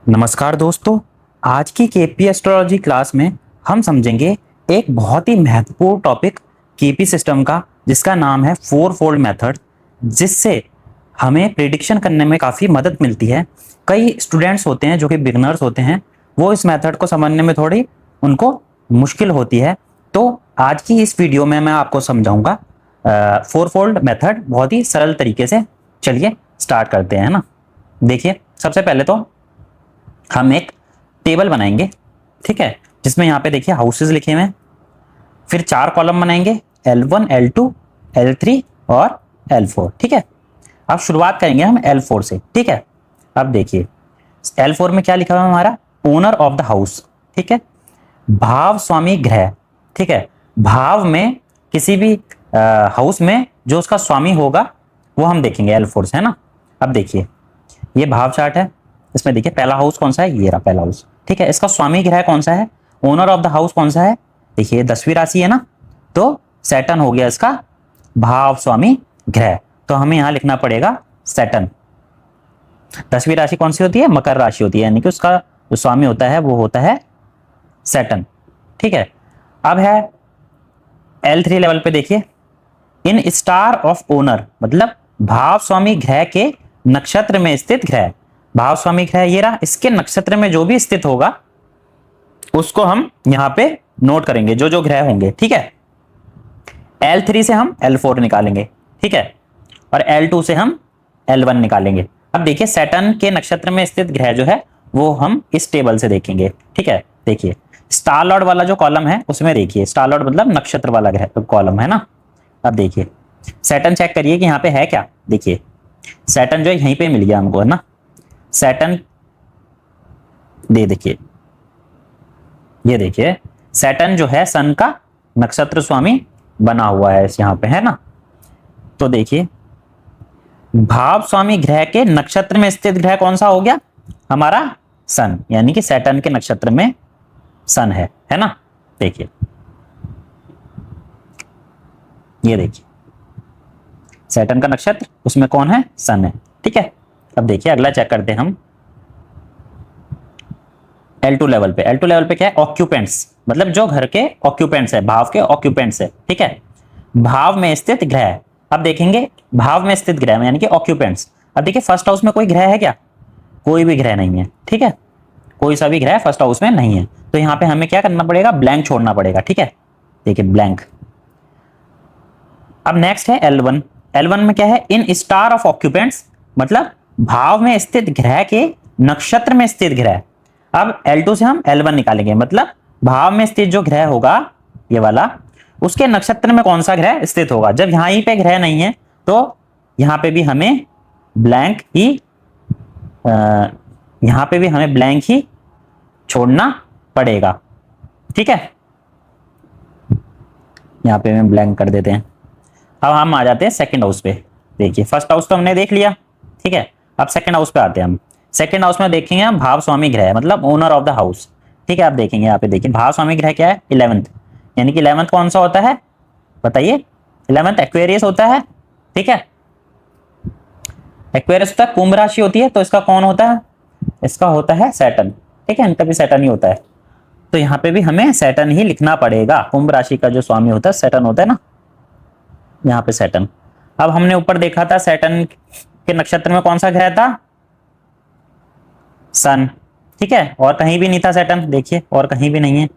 नमस्कार दोस्तों। आज की केपी एस्ट्रोलॉजी क्लास में हम समझेंगे एक बहुत ही महत्वपूर्ण टॉपिक केपी सिस्टम का, जिसका नाम है फोर फोल्ड मेथड, जिससे हमें प्रिडिक्शन करने में काफ़ी मदद मिलती है। कई स्टूडेंट्स होते हैं जो कि बिगनर्स होते हैं, वो इस मेथड को समझने में थोड़ी उनको मुश्किल होती है। तो आज की इस वीडियो में मैं आपको समझाऊंगा फोर फोल्ड मेथड बहुत ही सरल तरीके से। चलिए स्टार्ट करते हैं ना। देखिए, सबसे पहले तो हम एक टेबल बनाएंगे, ठीक है, जिसमें यहाँ पे देखिए हाउसेस लिखे हुए हैं। फिर 4 कॉलम बनाएंगे, L1, L2, L3 और L4, ठीक है। अब शुरुआत करेंगे हम L4 से, ठीक है। अब देखिए L4 में क्या लिखा हुआ है हमारा, ओनर ऑफ द हाउस, ठीक है, भाव स्वामी ग्रह, ठीक है। भाव में किसी भी हाउस में जो उसका स्वामी होगा वो हम देखेंगे L4 से, है ना। अब देखिए ये भाव चार्ट है, इसमें देखिए पहला हाउस कौन सा है, ये रहा पहला हाउस, ठीक है। इसका स्वामी ग्रह कौन सा है, ओनर ऑफ द हाउस कौन सा है, देखिए 10वीं राशि है ना, तो सैटर्न हो गया इसका भाव स्वामी ग्रह। तो हमें यहां लिखना पड़ेगा सैटर्न। 10वीं राशि कौन सी होती है, मकर राशि होती है, यानी कि उसका जो स्वामी होता है वो होता है सैटर्न, ठीक है। अब है L3 लेवल पे, देखिए इन स्टार ऑफ ओनर, मतलब भाव स्वामी ग्रह के नक्षत्र में स्थित ग्रह। भाव स्वामी ग्रह ये रहा, इसके नक्षत्र में जो भी स्थित होगा उसको हम यहां पे नोट करेंगे, जो जो ग्रह होंगे, ठीक है। L3 से हम L4 निकालेंगे, ठीक है, और L2 से हम L1 निकालेंगे। अब देखिए सैटर्न के नक्षत्र में स्थित ग्रह जो है वो हम इस टेबल से देखेंगे, ठीक है। देखिए स्टार लॉर्ड वाला जो कॉलम है उसमें देखिए, स्टार लॉर्ड मतलब नक्षत्र वाला ग्रह कॉलम है ना। अब देखिए सैटर्न चेक करिए कि यहाँ पे है क्या। देखिए सैटर्न जो है यहीं पे मिल गया हमको, है ना। सैटर्न देखिए, ये देखिए सैटर्न जो है सन का नक्षत्र स्वामी बना हुआ है यहाँ पे, है ना। तो देखिए भाव स्वामी ग्रह के नक्षत्र में स्थित ग्रह कौन सा हो गया, हमारा सन, यानी कि सैटर्न के नक्षत्र में सन है ना। देखिए ये देखिए सैटर्न का नक्षत्र, उसमें कौन है, सन है, ठीक है। अब देखिए अगला चेक करते हैं हम L2 लेवल पे। L2 लेवल पे क्या है, ऑक्यूपेंट्स, मतलब जो घर के ऑक्यूपेंट्स है, भाव के ऑक्यूपेंट्स है, ठीक है। भाव में स्थित ग्रह, अब देखेंगे भाव में स्थित ग्रह में यानी कि ऑक्यूपेंट्स। अब देखिए फर्स्ट हाउस में कोई ग्रह है क्या, कोई भी ग्रह नहीं है, ठीक है। कोई सा भी ग्रह फर्स्ट हाउस में नहीं है, तो यहाँ पे हमें क्या करना पड़ेगा, ब्लैंक छोड़ना पड़ेगा, ठीक है। देखिए ब्लैंक। अब नेक्स्ट है L1। L1 में क्या है, इन स्टार ऑफ ऑक्यूपेंट्स, मतलब भाव में स्थित ग्रह के नक्षत्र में स्थित ग्रह। अब L2 से हम L1 निकालेंगे, मतलब भाव में स्थित जो ग्रह होगा ये वाला, उसके नक्षत्र में कौन सा ग्रह स्थित होगा। जब यहां ही पे ग्रह नहीं है तो यहां पे भी हमें ब्लैंक ही यहां पे भी हमें ब्लैंक ही छोड़ना पड़ेगा, ठीक है। यहां पे हम ब्लैंक कर देते हैं। अब हम आ जाते हैं सेकंड हाउस पे। देखिए फर्स्ट हाउस तो हमने देख लिया, ठीक है। अब सेकंड हाउस पे आते हैं हम। सेकंड हाउस में देखेंगे हम भाव स्वामी ग्रह, मतलब ओनर ऑफ द हाउस, ठीक है। आप देखेंगे यहाँ पे, देखिए भाव स्वामी ग्रह क्या है, 11th, यानी कि 11th कौन सा होता है बताइए, 11th एक्वेरियस होता है, ठीक है। एक्वेरियस होता है, कुंभ राशि होती है, तो इसका कौन होता है, इसका होता है सैटर्न, ठीक है। इनका भी सैटर्न ही होता है, तो यहाँ पे भी हमें सैटर्न ही लिखना पड़ेगा। कुंभ राशि का जो स्वामी होता है सैटर्न होता है ना, यहाँ पे सैटर्न। अब हमने ऊपर देखा था सैटर्न के नक्षत्र में कौन सा ग्रह था, सन, ठीक है। और कहीं भी नहीं था सैटर्न, देखिए और कहीं भी नहीं है,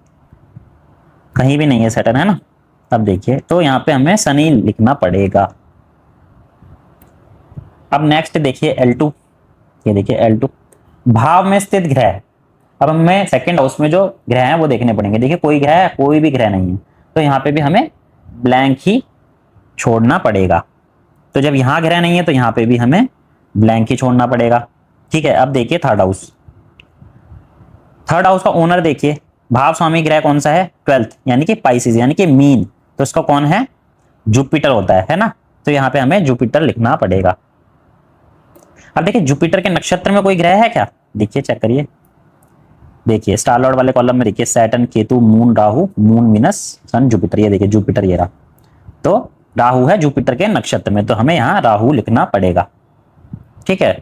कहीं भी नहीं है सैटर्न, है ना। अब देखिए तो यहाँ पे हमें सन ही लिखना पड़ेगा। अब नेक्स्ट देखिए L2। ये देखिए L2 भाव में स्थित ग्रह। अब हमें सेकंड हाउस में जो ग्रह हैं वो देखने पड़ेंगे। देखिए कोई ग्रह है, कोई भी ग्रह नहीं है, तो यहाँ पे भी हमें ब्लैंक ही छोड़ना पड़ेगा। तो जब यहां ग्रह नहीं है तो यहाँ पे भी हमें ब्लैंक ही छोड़ना पड़ेगा, ठीक है। अब देखिए थर्ड हाउस। थर्ड हाउस का ओनर देखिए, भाव स्वामी ग्रह कौन सा है, 12th, यानी कि पाइसिस, यानी कि मीन, तो इसका कौन है, जुपिटर होता है ना। तो यहाँ पे हमें जुपिटर लिखना पड़ेगा। अब देखिए जुपिटर के नक्षत्र में कोई ग्रह है क्या, देखिए चेक करिए। देखिए स्टार लॉर्ड वाले कॉलम में देखिए Saturn, Ketu, moon, Rahu, moon, Venus, sun, Jupiter. ये देखिए जुपिटर ये रहा, तो राहु है जुपिटर के नक्षत्र में, तो हमें यहां राहु लिखना पड़ेगा, ठीक है।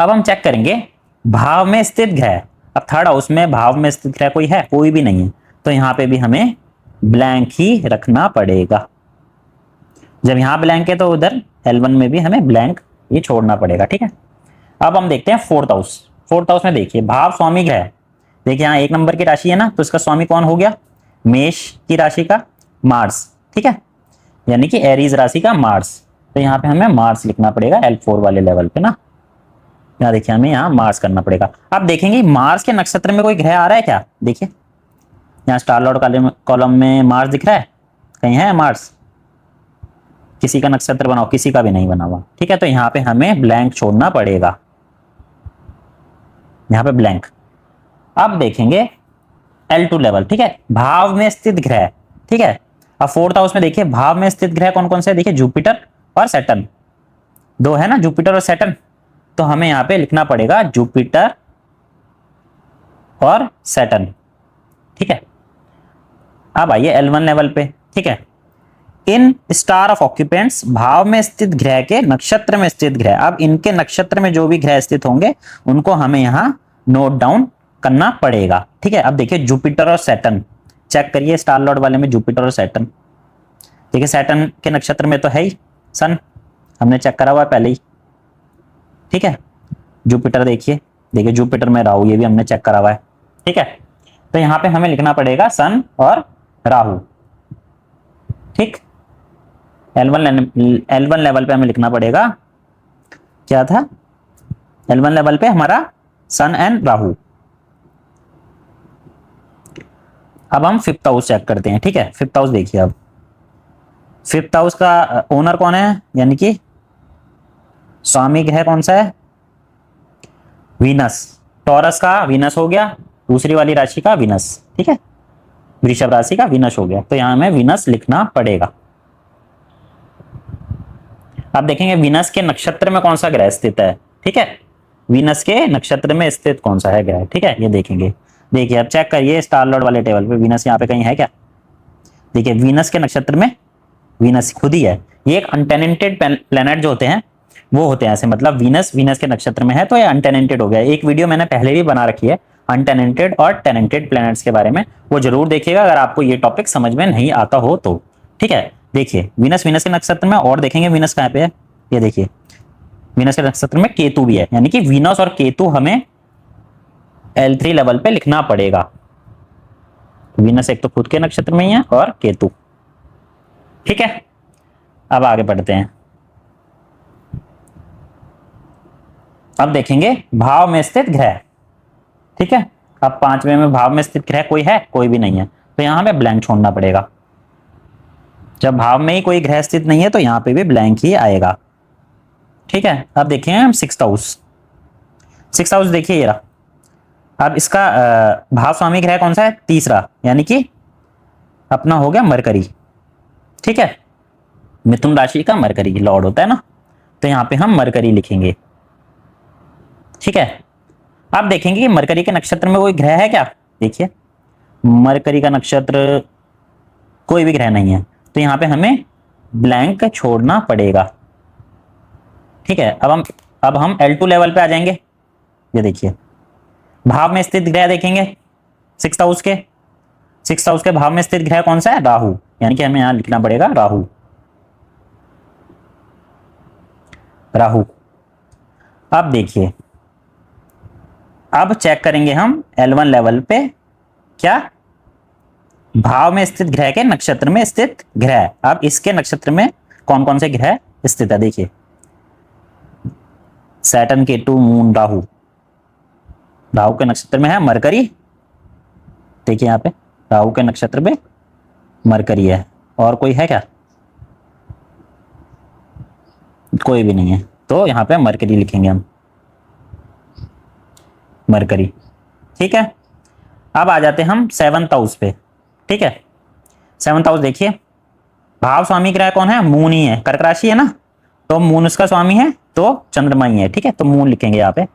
अब हम चेक करेंगे भाव में स्थित ग्रह। अब थर्ड हाउस में भाव में स्थित ग्रह कोई है? कोई भी नहीं है, तो यहाँ पे भी हमें ब्लैंक ही रखना पड़ेगा। जब यहाँ ब्लैंक है तो उधर L1 में भी हमें ब्लैंक ये छोड़ना पड़ेगा। ठीक है, अब हम देखते हैं फोर्थ हाउस। फोर्थ हाउस में देखिए भाव स्वामी ग्रह। देखिए यहाँ 1 नंबर की राशि है ना, तो इसका स्वामी कौन हो गया? मेष की राशि का मार्स। ठीक है, यानी कि एरीज राशि का मार्स। तो यहाँ पे हमें मार्स लिखना पड़ेगा L4 वाले लेवल पे ना। यहाँ देखिए हमें यहाँ मार्स करना पड़ेगा। अब देखेंगे मार्स के नक्षत्र में कोई ग्रह आ रहा है क्या? देखिए यहाँ स्टार लॉर्ड कॉलम में मार्स दिख रहा है? कहीं है मार्स? किसी का नक्षत्र बनाओ, किसी का भी नहीं बना हुआ। ठीक है, तो यहाँ पे हमें ब्लैंक छोड़ना पड़ेगा, यहाँ पे ब्लैंक। अब देखेंगे L2 लेवल। ठीक है, भाव में स्थित ग्रह। ठीक है, अब फोर्थ हाउस में देखिए भाव में स्थित ग्रह कौन कौन से? देखिए जुपिटर और सैटर्न, दो है ना, जुपिटर और सैटर्न। तो हमें यहाँ पे लिखना पड़ेगा जुपिटर और सैटर्न। ठीक है, अब आइए L1 लेवल पे। ठीक है, इन स्टार ऑफ ऑक्यूपेंट्स, भाव में स्थित ग्रह के नक्षत्र में स्थित ग्रह। अब इनके नक्षत्र में जो भी ग्रह स्थित होंगे उनको हमें यहां नोट डाउन करना पड़ेगा। ठीक है, अब देखिए जुपिटर और सैटर्न चेक करिए, स्टार लॉर्ड वाले में जुपिटर और सैटर्न। देखिए सैटर्न के नक्षत्र में तो है ही सन, हमने चेक करा हुआ है पहले ही। ठीक है, जुपिटर देखिए, देखिए जुपिटर में राहु, ये भी हमने चेक करा हुआ है। ठीक है, तो यहां पे हमें लिखना पड़ेगा सन और राहु। ठीक, L1 लेवल पे हमें लिखना पड़ेगा, क्या था L1 लेवल पे हमारा सन एंड राहु। अब हम फिफ्थ हाउस चेक करते हैं। ठीक है, फिफ्थ हाउस देखिए, अब फिफ्थ हाउस का ओनर कौन है, यानी कि स्वामी ग्रह कौन सा है? वीनस। टॉरस का वीनस हो गया, दूसरी वाली राशि का वीनस। ठीक है, वृषभ राशि का वीनस हो गया, तो यहां हमें वीनस लिखना पड़ेगा। अब देखेंगे वीनस के नक्षत्र में कौन सा ग्रह स्थित है। ठीक है, वीनस के नक्षत्र में स्थित कौन सा है ग्रह। ठीक है, ये देखेंगे। देखिए अब चेक करिए स्टार लॉर्ड वाले टेबल पे वीनस यहाँ पे कहीं है क्या? देखिए वीनस के नक्षत्र में वीनस खुद ही है। ये एक अनटेनेंटेड प्लेनेट जो होते हैं वो होते हैं ऐसे, मतलब वीनस के नक्षत्र में है तो ये अनटेनेंटेड हो गया। एक वीडियो मैंने पहले भी बना रखी है अनटेनेंटेड और टेनेंटेड प्लैनेट्स के बारे में, वो जरूर देखिएगा अगर आपको ये टॉपिक समझ में नहीं आता हो तो। ठीक है, देखिए वीनस के नक्षत्र में, और देखेंगे वीनस कहाँ पे है। ये देखिए वीनस के नक्षत्र में केतु भी है, यानी कि वीनस और केतु हमें L3 लेवल पे लिखना पड़ेगा। वीनस एक तो खुद के नक्षत्र में ही है और केतु। ठीक है, अब आगे बढ़ते हैं। अब देखेंगे भाव में स्थित ग्रह। ठीक है, अब पांचवें में भाव में स्थित ग्रह कोई है? कोई भी नहीं है, तो यहां पे ब्लैंक छोड़ना पड़ेगा। जब भाव में ही कोई ग्रह स्थित नहीं है तो यहां पे भी ब्लैंक ही आएगा। ठीक है, अब देखें हम सिक्स्थ हाउस। सिक्स्थ हाउस देखिए ये रहा। अब इसका भाव स्वामी ग्रह कौन सा है? तीसरा, यानी कि अपना हो गया मरकरी। ठीक है, मिथुन राशि का मरकरी लॉर्ड होता है ना, तो यहां पे हम मरकरी लिखेंगे। ठीक है, अब देखेंगे कि मरकरी के नक्षत्र में कोई ग्रह है क्या। देखिए मरकरी का नक्षत्र कोई भी ग्रह नहीं है, तो यहां पे हमें ब्लैंक छोड़ना पड़ेगा। ठीक है, अब हम L2 लेवल पे आ जाएंगे। ये देखिए भाव में स्थित ग्रह देखेंगे, सिक्स्थ हाउस के भाव में स्थित ग्रह कौन सा है? राहु, यानी कि हमें यहां लिखना पड़ेगा राहु। राहु, अब देखिए अब चेक करेंगे हम L1 लेवल पे, क्या भाव में स्थित ग्रह के नक्षत्र में स्थित ग्रह। अब इसके नक्षत्र में कौन कौन से ग्रह स्थित है? देखिए सैटर्न, केतु, मून, राहु। राहु के नक्षत्र में है मरकरी। देखिए यहाँ पे राहु के नक्षत्र में मरकरी है, और कोई है क्या? कोई भी नहीं है, तो यहाँ पे मरकरी लिखेंगे हम, मरकरी। ठीक है, अब आ जाते हम सेवंथ हाउस पे। ठीक है, सेवंथ हाउस देखिए भाव स्वामी ग्रह कौन है? मून ही है, कर्क राशि है ना, तो मून उसका स्वामी है, तो चंद्रमा ही है। ठीक है, तो मून लिखेंगे यहाँ पे।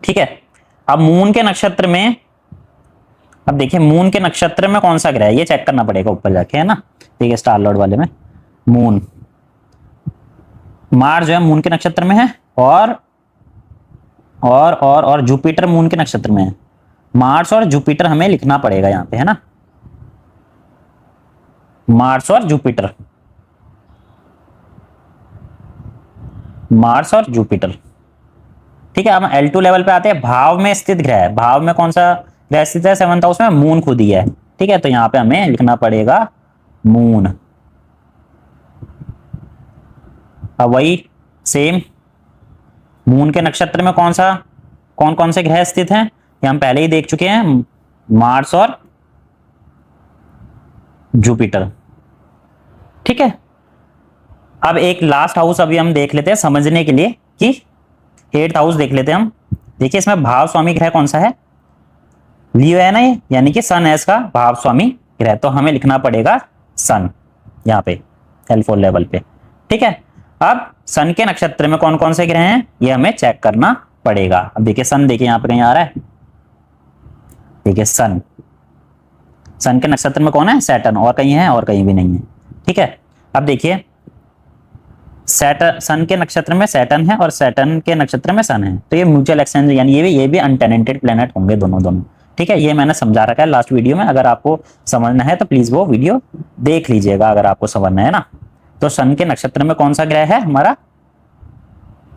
ठीक है, अब मून के नक्षत्र में अब देखिए मून के नक्षत्र में कौन सा ग्रह है ये चेक करना पड़ेगा ऊपर जाके, है ना। ठीक है, स्टार लॉर्ड वाले में मून, मार्स जो है मून के नक्षत्र में है, और जुपिटर मून के नक्षत्र में है। मार्स और जुपिटर हमें लिखना पड़ेगा यहाँ पे, है ना, मार्स और जुपिटर, मार्स और जुपिटर। ठीक है, अब L2 लेवल पे आते हैं। भाव में स्थित ग्रह है, भाव में कौन सा ग्रह स्थित है 7th हाउस में, मून खुद ही है। ठीक है, तो यहाँ पे हमें लिखना पड़ेगा मून। अब वही सेम मून के नक्षत्र में कौन कौन से ग्रह स्थित हैं ये हम पहले ही देख चुके हैं, मार्स और जुपिटर। ठीक है, अब एक लास्ट हाउस अभी हम देख लेते हैं समझने के लिए कि 8th हाउस देख लेते हैं हम। देखिए इसमें भाव स्वामी ग्रह कौन सा है, लियो है ना ये, यानी कि सन है इसका भाव स्वामी ग्रह, तो हमें लिखना पड़ेगा सन यहाँ पे L4 लेवल पे। ठीक है, अब सन के नक्षत्र में कौन कौन से ग्रह हैं ये हमें चेक करना पड़ेगा। अब देखिए सन, देखिए यहाँ पे कहीं आ रहा है, देखिए सन के नक्षत्र में कौन है, सैटर्न, और कहीं है और कहीं भी नहीं है। ठीक है, अब देखिए सन के नक्षत्र में सैटर्न है और सैटर्न के नक्षत्र में सन है, तो ये म्यूचुअल एक्सचेंज यानी ये भी अनटेनेंटेड प्लेनेट होंगे दोनों। ठीक है, ये मैंने समझा रखा है लास्ट वीडियो में, अगर आपको समझना है तो प्लीज वो वीडियो देख लीजिएगा अगर आपको समझना है ना। तो सन के नक्षत्र में कौन सा ग्रह है हमारा,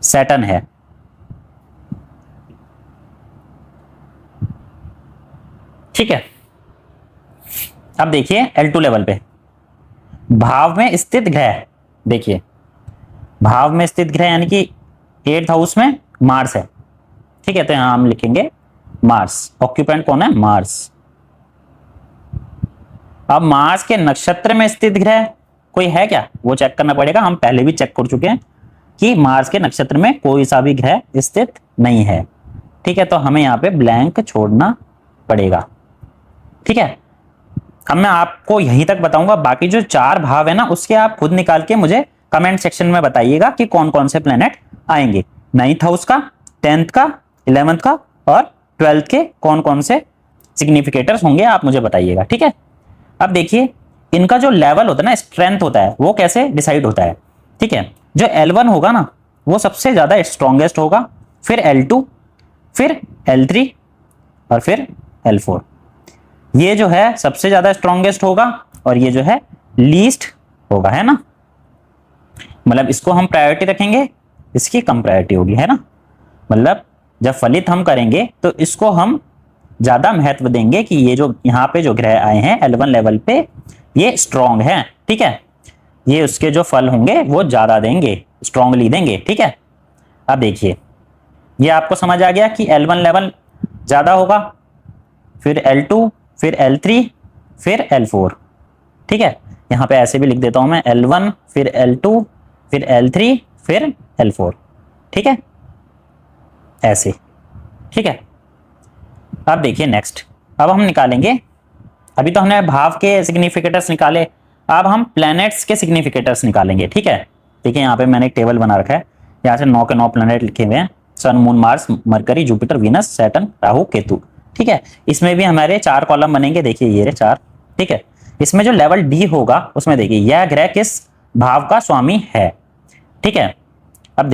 सैटर्न है। ठीक है, अब देखिए L2 लेवल पे भाव में स्थित ग्रह, देखिए भाव में स्थित ग्रह यानी कि 8th हाउस में मार्स है। ठीक है, तो यहां हम लिखेंगे मार्स, ऑक्यूपेंट कौन है, मार्स। अब मार्स के नक्षत्र में स्थित ग्रह कोई है क्या, वो चेक करना पड़ेगा। हम पहले भी चेक कर चुके हैं कि मार्स के नक्षत्र में कोई सा भी ग्रह स्थित नहीं है। ठीक है, तो हमें यहाँ पे ब्लैंक छोड़ना पड़ेगा। ठीक है, अब मैं आपको यहीं तक बताऊंगा, बाकी जो 4 भाव है ना उसके आप खुद निकाल के मुझे कमेंट सेक्शन में बताइएगा कि कौन कौन से प्लेनेट आएंगे। 9th हाउस का, 10th का, 11th का और 12th के कौन कौन से सिग्निफिकेटर्स होंगे आप मुझे बताइएगा। ठीक है, अब देखिए इनका जो लेवल होता है ना, स्ट्रेंथ होता है, वो कैसे डिसाइड होता है। ठीक है, जो L1 होगा ना वो सबसे ज्यादा स्ट्रॉन्गेस्ट होगा, फिर L2, फिर L3 और फिर L4। ये जो है सबसे ज्यादा स्ट्रॉन्गेस्ट होगा और ये जो है लीस्ट होगा, है ना, मतलब इसको हम प्रायोरिटी रखेंगे, इसकी कम प्रायोरिटी होगी, है ना। मतलब जब फलित हम करेंगे तो इसको हम ज्यादा महत्व देंगे कि ये जो यहाँ पे जो ग्रह आए हैं L1 लेवल पे ये स्ट्रॉन्ग है। ठीक है, ये उसके जो फल होंगे वो ज्यादा देंगे, स्ट्रॉन्गली देंगे। ठीक है, अब देखिए ये आपको समझ आ गया कि L1 लेवल ज्यादा होगा, फिर L2, फिर L3, फिर L4। ठीक है, यहाँ पे ऐसे भी लिख देता हूं मैं, L1 फिर L2 फिर L3 फिर L4। ठीक है, ऐसे। ठीक है, अब देखिए नेक्स्ट, अब हम निकालेंगे, अभी तो हमने भाव के सिग्निफिकेटर्स निकाले, अब हम प्लैनेट्स के सिग्निफिकेटर्स निकालेंगे। ठीक है, देखिए यहाँ पे मैंने एक टेबल बना रखा है, यहाँ से 9 के 9 प्लैनेट लिखे हुए हैं, sun, moon, Mars, Mercury, Jupiter, Venus, Saturn, Rahu, Ketu. ठीक है, इसमें भी हमारे 4 कॉलम बनेंगे, देखिए ये 4। ठीक है, इसमें जो लेवल डी होगा उसमें देखिए यह ग्रह किस भाव का स्वामी है। ठीक है, अब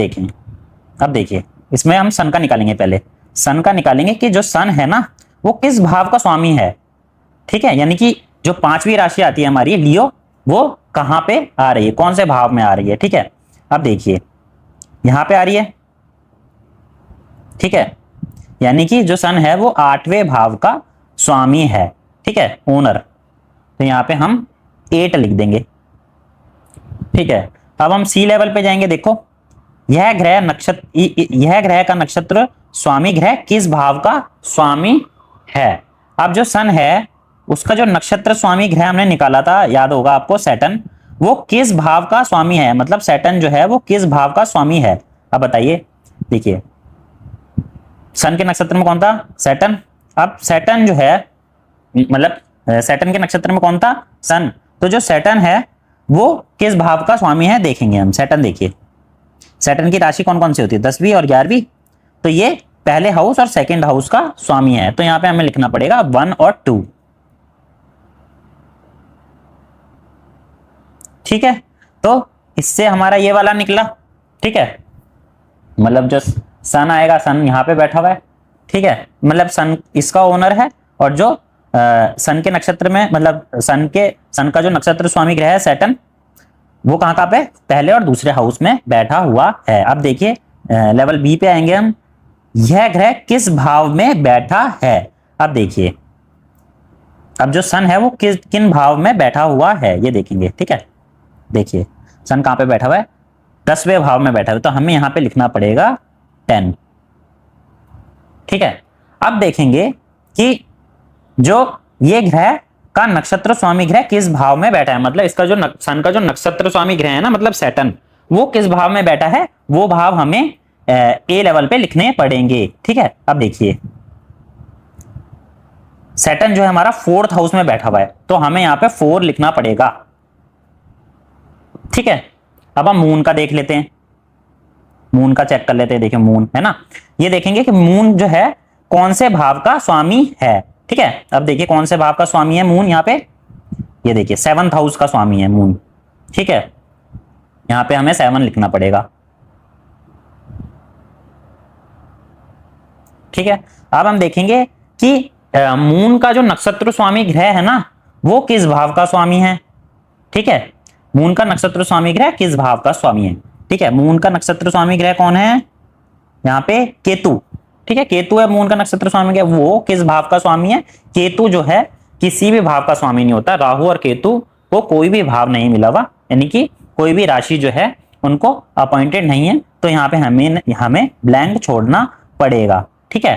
देखिए इसमें हम सन का निकालेंगे, पहले सन का निकालेंगे कि जो सन है ना वो किस भाव का स्वामी है। ठीक है, यानी कि जो 5वीं राशि आती है हमारी लियो, वो कहां पे आ रही है, कौन से भाव में आ रही है। ठीक है, अब देखिए यहां पे आ रही है। ठीक है, यानी कि जो सन है वो 8वें भाव का स्वामी है। ठीक है, ओनर, तो यहां पे हम 8 लिख देंगे। ठीक है, अब हम सी लेवल पे जाएंगे। देखो यह ग्रह का नक्षत्र स्वामी ग्रह किस भाव का स्वामी है। अब जो सन है उसका जो नक्षत्र स्वामी ग्रह हमने निकाला था, याद होगा आपको, सैटर्न, वो किस भाव का स्वामी है, मतलब सैटर्न जो है वो किस भाव का स्वामी है। अब बताइए, देखिए सन के नक्षत्र में कौन था, सैटर्न। अब सैटर्न जो है, मतलब सैटर्न के नक्षत्र में कौन था, सन, तो जो सैटर्न है वो किस भाव का स्वामी है देखेंगे हम। सैटर्न, देखिए सैटर्न की राशि कौन कौन सी होती है, 10वीं और 11वीं, तो ये पहले हाउस और सेकंड हाउस का स्वामी है, तो यहां पे हमें लिखना पड़ेगा 1 और 2। ठीक है, तो इससे हमारा ये वाला निकला। ठीक है, मतलब जो सन आएगा, सन यहाँ पे बैठा हुआ है। ठीक है, मतलब सन इसका ओनर है, और जो सन के नक्षत्र में, मतलब सन का जो नक्षत्र स्वामी ग्रह है सैटर्न, वो कहाँ पे, पहले और दूसरे हाउस में बैठा हुआ है। अब देखिए लेवल बी पे आएंगे हम। यह ग्रह किस भाव में बैठा है? अब देखिए, अब जो सन है वो किन भाव में बैठा हुआ है ये देखेंगे। ठीक है, देखिए सन कहां पे बैठा हुआ है, 10वें भाव में बैठा हुआ है, तो हमें यहां पे लिखना पड़ेगा 10। ठीक है, अब देखेंगे कि जो ये ग्रह का नक्षत्र स्वामी ग्रह किस भाव में बैठा है, मतलब इसका जो सन का जो नक्षत्र स्वामी ग्रह है ना, मतलब सैटर्न, वो किस भाव में बैठा है, वो भाव हमें ए लेवल पे लिखने पड़ेंगे। ठीक है, अब देखिए सैटर्न जो है हमारा 4th हाउस में बैठा हुआ है, तो हमें यहाँ पे 4 लिखना पड़ेगा। ठीक है, अब हम मून का देख लेते हैं, मून का चेक कर लेते हैं। देखिए मून है ना, ये देखेंगे कि मून जो है कौन से भाव का स्वामी है। ठीक है, अब देखिए कौन से भाव का स्वामी है मून, यहाँ पे ये देखिए 7th हाउस का स्वामी है मून। ठीक है, यहाँ पे हमें 7 लिखना पड़ेगा। ठीक है, अब हम देखेंगे कि मून का जो नक्षत्र स्वामी ग्रह है ना, वो किस भाव का स्वामी है। ठीक है, मून का नक्षत्र स्वामी ग्रह किस भाव का स्वामी है। ठीक है, मून का नक्षत्र स्वामी ग्रह कौन है, यहाँ पे केतु। ठीक है, केतु है मून का नक्षत्र स्वामी ग्रह, वो किस भाव का स्वामी है। केतु जो है किसी भी भाव का स्वामी नहीं होता, राहु और केतु को कोई भी भाव नहीं मिला हुआ, यानी कि कोई भी राशि जो है उनको अपॉइंटेड नहीं है, तो यहाँ पे हमें ब्लैंक छोड़ना पड़ेगा। ठीक है,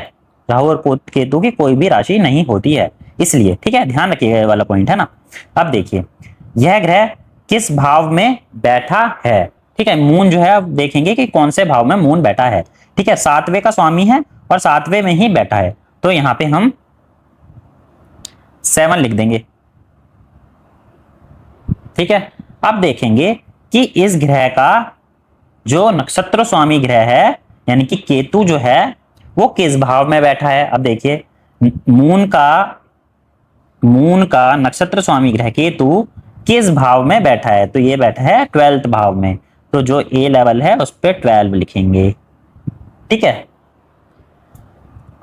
राहु और केतु की कोई भी राशि नहीं होती है, इसलिए। ठीक है, ध्यान रखिएगा ये वाला पॉइंट है ना। अब देखिए यह ग्रह किस भाव में बैठा है। ठीक है, मून जो है, अब देखेंगे कि कौन से भाव में मून बैठा है। ठीक है, 7वें का स्वामी है और 7वें में ही बैठा है, तो यहां पे हम 7 लिख देंगे। ठीक है, अब देखेंगे कि इस ग्रह का जो नक्षत्र स्वामी ग्रह है, यानी कि केतु जो है, वो किस भाव में बैठा है। अब देखिए मून का नक्षत्र स्वामी ग्रह केतु किस भाव में बैठा है, तो ये बैठा है 12th भाव में, तो जो ए लेवल है उस पर 12 लिखेंगे। ठीक है,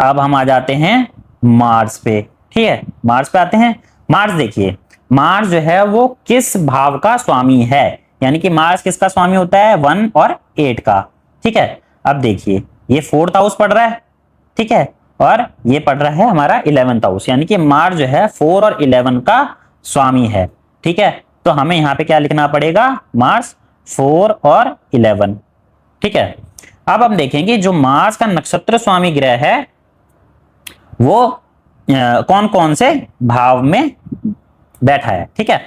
अब हम आ जाते हैं मार्स पे। ठीक है, मार्स पे आते हैं। मार्स देखिए, मार्स जो है वो किस भाव का स्वामी है, यानी कि मार्स किसका स्वामी होता है, 1 और 8 का। ठीक है, अब देखिए ये 4th हाउस पढ़ रहा है। ठीक है, और ये पढ़ रहा है हमारा 11th हाउस, यानी कि मार्स जो है 4 और 11 का स्वामी है। ठीक है, तो हमें यहाँ पे क्या लिखना पड़ेगा, मार्स 4 और 11। ठीक है, अब हम देखेंगे जो मार्स का नक्षत्र स्वामी ग्रह है वो कौन कौन से भाव में बैठा है। ठीक है,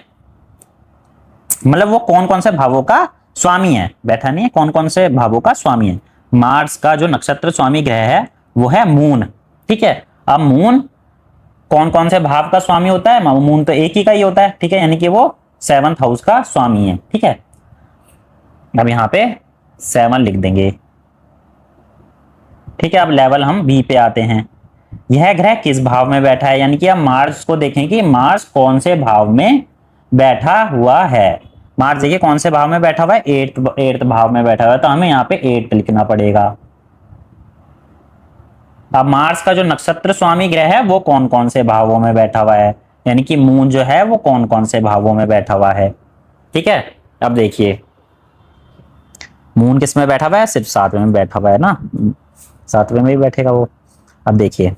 मतलब वो कौन कौन से भावों का स्वामी है, बैठा नहीं है, कौन कौन से भावों का स्वामी है। मार्स का जो नक्षत्र स्वामी ग्रह है वो है मून। ठीक है, अब मून कौन कौन से भाव का स्वामी होता है, मून तो एक ही का ही होता है। ठीक है, यानी कि वो 7th हाउस का स्वामी है। ठीक है, अब यहां पे 7 लिख देंगे। ठीक है, अब लेवल हम बी पे आते हैं। यह ग्रह किस भाव में बैठा है, यानी कि अब मार्स को देखें कि मार्स कौन से भाव में बैठा हुआ है। मार्स देखिए कौन से भाव में बैठा हुआ है, 8th भाव में बैठा हुआ है, तो हमें यहाँ पे 8 लिखना पड़ेगा। अब मार्स का जो नक्षत्र स्वामी ग्रह है वो कौन कौन से भावों में बैठा हुआ है, यानी कि मून जो है वो कौन कौन से भावों में बैठा हुआ है। ठीक है, अब देखिए मून किस में बैठा हुआ है, सिर्फ 7वें में बैठा हुआ है ना, 7वें में ही बैठेगा वो। अब देखिए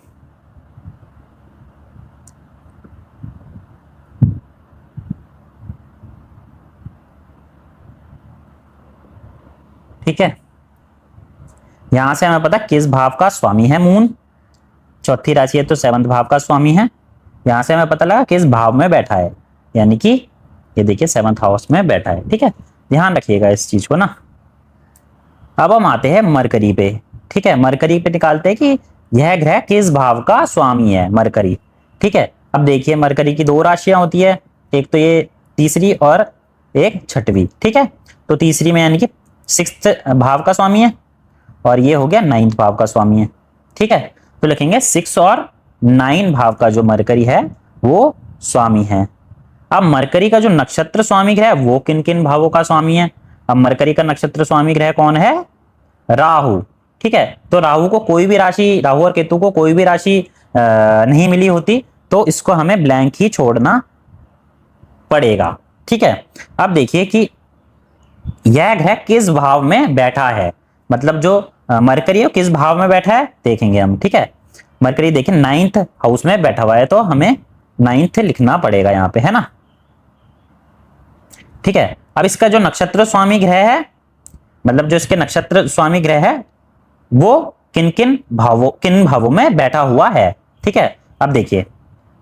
ठीक है, यहां से हमें पता किस भाव का स्वामी है मून, चौथी राशि है तो 7th भाव का स्वामी है। यहां से हमें पता लगा किस भाव में बैठा है, यानी कि ये देखिए 7th हाउस में बैठा है। ठीक है, ध्यान रखिएगा इस चीज को ना। अब हम आते हैं मरकरी पे। ठीक है, मरकरी पे निकालते हैं कि यह ग्रह किस भाव का स्वामी है, मरकरी। ठीक है, अब देखिए मरकरी की 2 राशियां होती है, एक तो ये तीसरी और एक छठवीं। ठीक है, तो तीसरी में यानी कि 6th भाव का स्वामी है, और ये हो गया 9th भाव का स्वामी है। ठीक है, तो लिखेंगे 6 और 9 भाव का जो मरकरी है वो स्वामी है। अब मरकरी का जो नक्षत्र स्वामी ग्रह वो किन किन भावों का स्वामी है? अब मरकरी का नक्षत्र स्वामी ग्रह कौन है? राहु। ठीक है, तो राहु को कोई भी राशि, राहु और केतु को कोई भी राशि नहीं मिली होती, तो इसको हमें ब्लैंक ही छोड़ना पड़ेगा। ठीक है, अब देखिए कि यह ग्रह किस भाव में बैठा है, मतलब जो मरकरी है किस भाव में बैठा है देखेंगे हम। ठीक है, मरकरी देखिए 9th हाउस में बैठा हुआ है, तो हमें 9th लिखना पड़ेगा यहाँ पे, है ना। ठीक है, अब इसका जो नक्षत्र स्वामी ग्रह है, मतलब जो इसके नक्षत्र स्वामी ग्रह है वो किन भावों में बैठा हुआ है। ठीक है, अब देखिए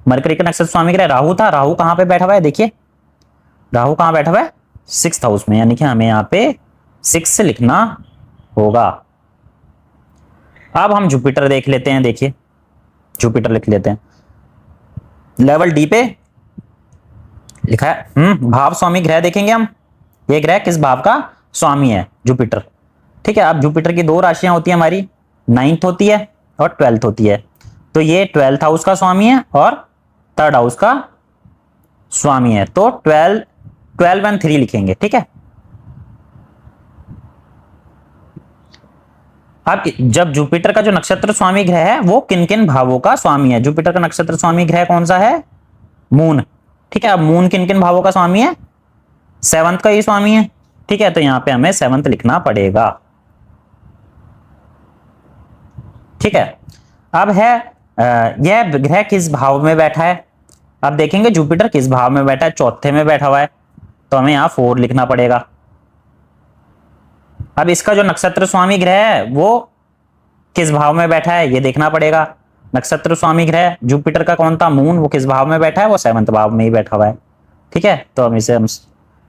मरकरी का नक्षत्र स्वामी ग्रह राहु था, राहु कहां पे बैठा हुआ है? देखिए राहु कहां बैठा हुआ है? 6th हाउस में, यानी कि हमें यहाँ पे 6 लिखना होगा। अब हम जुपिटर देख लेते हैं। देखिए जुपिटर लिख लेते हैं, लेवल डी पे लिखा है भाव स्वामी ग्रह देखेंगे हम, ये ग्रह किस भाव का स्वामी है? जुपिटर। ठीक है, अब जुपिटर की दो राशियां होती है हमारी, 9th होती है और 12th होती है, तो ये 12th हाउस का स्वामी है और 3rd हाउस का स्वामी है, तो 12 और 3 लिखेंगे। ठीक है, अब जब जुपिटर का जो नक्षत्र स्वामी ग्रह है वो किन किन भावों का स्वामी है? जुपिटर का नक्षत्र स्वामी ग्रह कौन सा है? मून। ठीक है, अब मून किन किन भावों का स्वामी है? 7th का ही स्वामी है। ठीक है, तो यहां पे हमें 7th लिखना पड़ेगा। ठीक है, अब है यह ग्रह किस भाव में बैठा है? अब देखेंगे जुपिटर किस भाव में बैठा है, चौथे में बैठा हुआ है, तो हमें यहां 4 लिखना पड़ेगा। अब इसका जो नक्षत्र स्वामी ग्रह है वो किस भाव में बैठा है ये देखना पड़ेगा। नक्षत्र स्वामी ग्रह जुपिटर का कौन था? मून, वो किस भाव में बैठा है? वो 7th भाव में ही बैठा हुआ है। ठीक है, तो हम इसे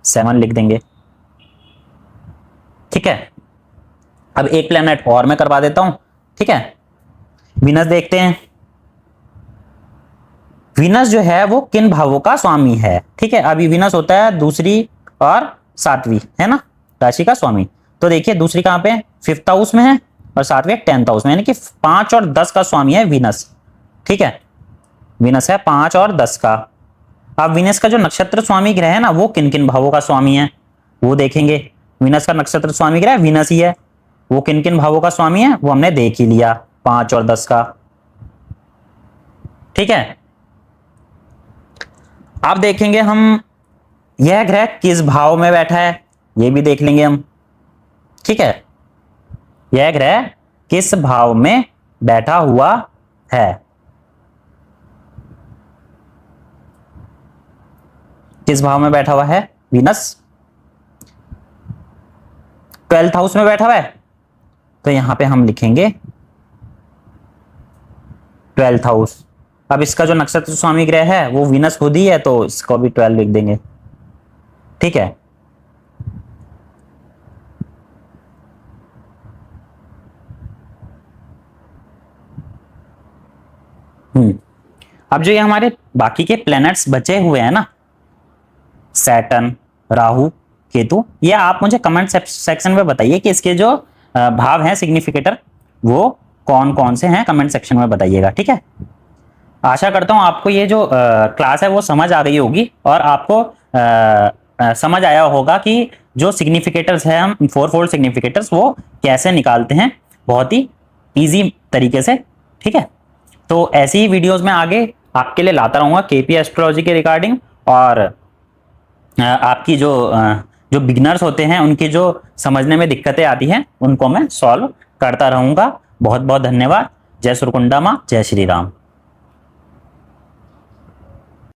7 लिख देंगे। ठीक है, अब एक प्लेनेट और मैं करवा देता हूं। ठीक है, वीनस देखते हैं, वीनस जो है वो किन भावों का स्वामी है? ठीक है, अभी वीनस होता है दूसरी और 7वीं, है ना, राशि का स्वामी। तो देखिए दूसरी कहां पे? 5th हाउस में है और 7वीं 10th हाउस में, यानी कि 5 और 10 का स्वामी है वीनस। ठीक है, वीनस है 5 और 10 का। अब वीनस का जो नक्षत्र स्वामी ग्रह है ना वो किन किन भावों का स्वामी है वो देखेंगे। वीनस का नक्षत्र स्वामी ग्रह वीनस ही है, वो किन किन भावों का स्वामी है वो हमने देख ही लिया, 5 और 10 का। ठीक है, अब देखेंगे हम यह ग्रह किस भाव में बैठा है, ये भी देख लेंगे हम। ठीक है, यह ग्रह किस भाव में बैठा हुआ है? किस भाव में बैठा हुआ है वीनस? 12th हाउस में बैठा हुआ है, तो यहां पे हम लिखेंगे 12th हाउस। अब इसका जो नक्षत्र स्वामी ग्रह है वो वीनस खुद ही है, तो इसको भी 12 लिख देंगे। ठीक है, अब जो ये हमारे बाकी के प्लैनेट्स बचे हुए हैं ना, सैटर्न, राहु, केतु, ये आप मुझे कमेंट सेक्शन में बताइए कि इसके जो भाव हैं सिग्निफिकेटर वो कौन कौन से हैं, कमेंट सेक्शन में बताइएगा। ठीक है, आशा करता हूं आपको ये जो क्लास है वो समझ आ गई होगी और आपको समझ आया होगा कि जो सिग्निफिकेटर्स हैं, हम 4 फोल्ड सिग्निफिकेटर्स वो कैसे निकालते हैं बहुत ही इजी तरीके से। ठीक है, तो ऐसी ही वीडियोस में आगे आपके लिए लाता रहूंगा केपी एस्ट्रोलॉजी के रिगार्डिंग, और आपकी जो बिगिनर्स होते हैं उनकी जो समझने में दिक्कतें आती हैं उनको मैं सॉल्व करता रहूंगा। बहुत बहुत धन्यवाद। जय सुरकुंडा माँ, जय श्री राम।